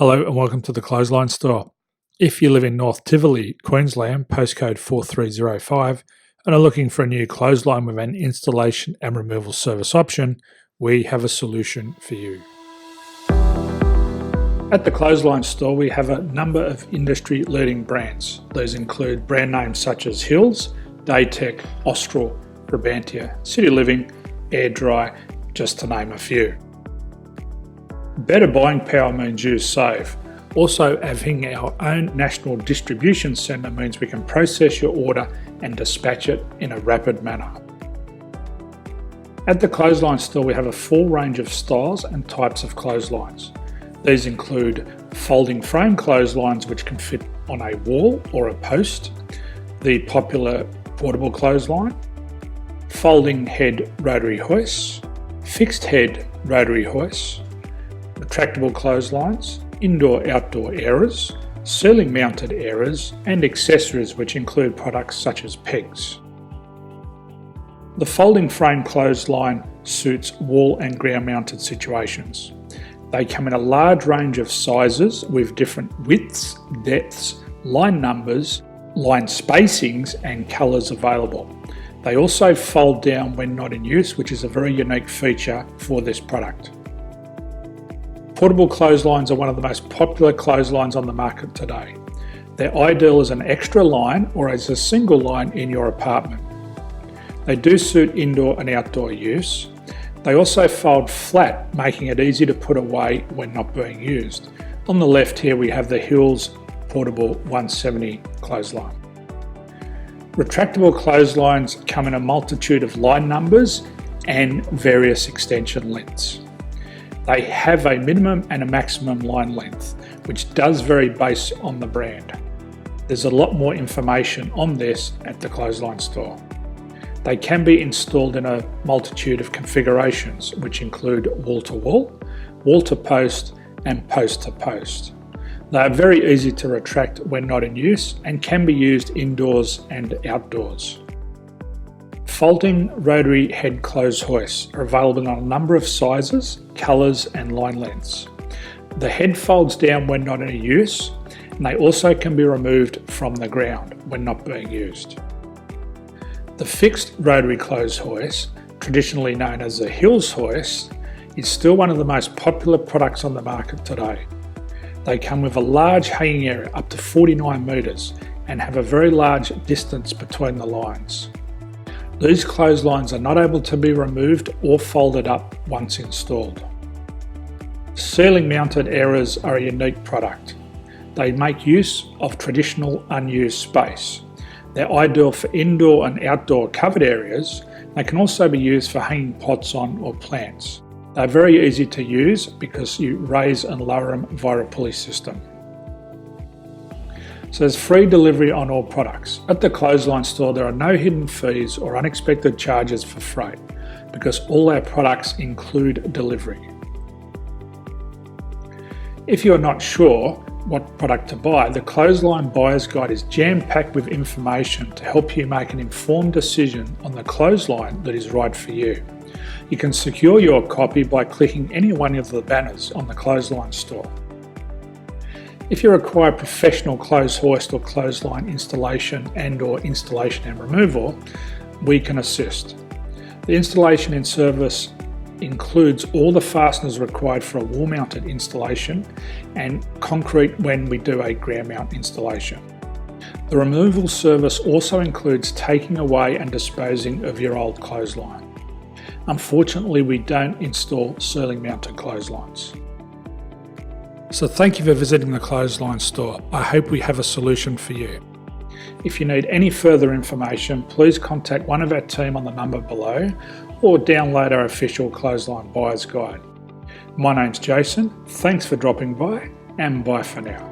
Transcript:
Hello and welcome to the Clothesline Store. If you live in North Tivoli, Queensland, postcode 4305, and are looking for a new clothesline with an installation and removal service option, we have a solution for you. At the Clothesline Store, we have a number of industry-leading brands. These include brand names such as Hills, Daytech, Austral, Brabantia, City Living, Air Dry, just to name a few. Better buying power means you save. Also, having our own national distribution centre means we can process your order and dispatch it in a rapid manner. At the Clothesline Store, we have a full range of styles and types of clotheslines. These include folding frame clotheslines which can fit on a wall or a post, the popular portable clothesline, folding head rotary hoists, fixed head rotary hoists, retractable clotheslines, indoor-outdoor airers, ceiling mounted airers, and accessories which include products such as pegs. The folding frame clothesline suits wall and ground mounted situations. They come in a large range of sizes with different widths, depths, line numbers, line spacings and colours available. They also fold down when not in use, which is a very unique feature for this product. Portable clotheslines are one of the most popular clotheslines on the market today. They're ideal as an extra line or as a single line in your apartment. They do suit indoor and outdoor use. They also fold flat, making it easy to put away when not being used. On the left here we have the Hills Portable 170 clothesline. Retractable clotheslines come in a multitude of line numbers and various extension lengths. They have a minimum and a maximum line length, which does vary based on the brand. There's a lot more information on this at the Clothesline Store. They can be installed in a multitude of configurations, which include wall-to-wall, wall-to-post, and post-to-post. They are very easy to retract when not in use and can be used indoors and outdoors. Folding rotary head clothes hoists are available in a number of sizes, colours and line lengths. The head folds down when not in use, and they also can be removed from the ground when not being used. The fixed rotary clothes hoist, traditionally known as the Hills hoist, is still one of the most popular products on the market today. They come with a large hanging area up to 49 metres and have a very large distance between the lines. These clotheslines are not able to be removed or folded up once installed. Ceiling mounted airers are a unique product. They make use of traditional unused space. They're ideal for indoor and outdoor covered areas. They can also be used for hanging pots on or plants. They're very easy to use because you raise and lower them via a pulley system. So there's free delivery on all products. At the Clothesline Store, there are no hidden fees or unexpected charges for freight because all our products include delivery. If you're not sure what product to buy, the Clothesline Buyer's Guide is jam-packed with information to help you make an informed decision on the clothesline that is right for you. You can secure your copy by clicking any one of the banners on the Clothesline Store. If you require professional clothes hoist or clothesline installation and/or installation and removal, we can assist. The installation and service includes all the fasteners required for a wall-mounted installation and concrete when we do a ground mount installation. The removal service also includes taking away and disposing of your old clothesline. Unfortunately, we don't install ceiling mounted clotheslines. So thank you for visiting the Clothesline Store. I hope we have a solution for you. If you need any further information, please contact one of our team on the number below or download our official Clothesline Buyer's Guide. My name's Jason, thanks for dropping by and bye for now.